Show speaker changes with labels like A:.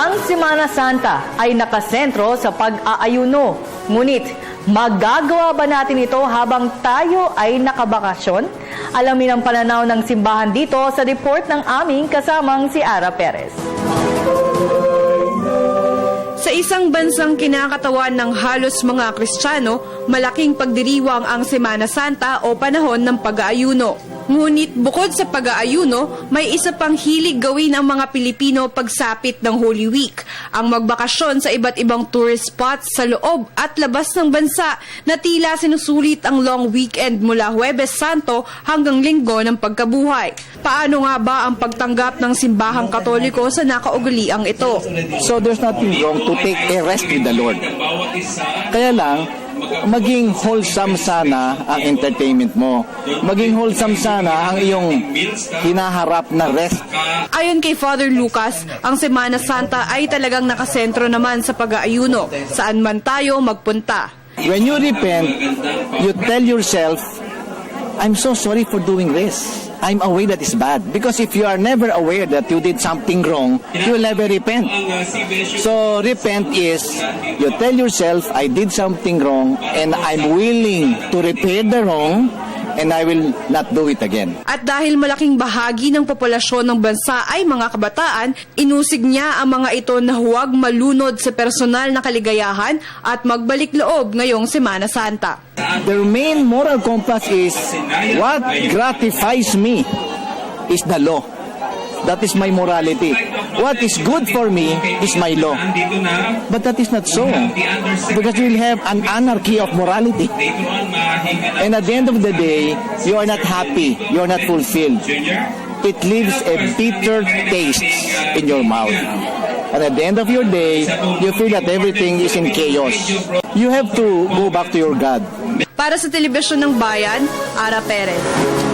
A: Ang Semana Santa ay nakasentro sa pag-aayuno. Ngunit, magagawa ba natin ito habang tayo ay nakabakasyon? Alamin ang pananaw ng simbahan dito sa report ng aming kasamang si Ara Perez.
B: Sa isang bansang kinakatawan ng halos mga Kristiyano, malaking pagdiriwang ang Semana Santa o panahon ng pag-aayuno. Ngunit bukod sa pag-aayuno, may isa pang hilig gawin ang mga Pilipino pagsapit ng Holy Week, ang magbakasyon sa iba't ibang tourist spots sa loob at labas ng bansa na tila sinusulit ang long weekend mula Huwebes Santo hanggang Linggo ng Pagkabuhay. Paano nga ba ang pagtanggap ng simbahang Katoliko sa nakaugaliang ito?
C: So there's nothing wrong to take a rest with the Lord. Kaya lang, maging wholesome sana ang entertainment mo. Maging wholesome sana ang iyong hinaharap na rest.
B: Ayon kay Father Lucas, ang Semana Santa ay talagang nakasentro naman sa pag-aayuno, saan man tayo magpunta.
C: When you repent, you tell yourself, I'm so sorry for doing this. I'm aware that it's bad. Because if you are never aware that you did something wrong, you will never repent. So repent is, you tell yourself, I did something wrong and I'm willing to repair the wrong and I will not do it again.
B: At dahil malaking bahagi ng populasyon ng bansa ay mga kabataan, inusig niya ang mga ito na huwag malunod sa personal na kaligayahan at magbalik loob ngayong Semana Santa.
C: The main moral compass is, what gratifies me is the law. That is my morality. What is good for me is my law. But that is not so. Because you will have an anarchy of morality. And at the end of the day, you are not happy. You are not fulfilled. It leaves a bitter taste in your mouth. And at the end of your day, you feel that everything is in chaos. You have to go back to your God.
B: Para sa Telebisyon ng Bayan, Ara Perez.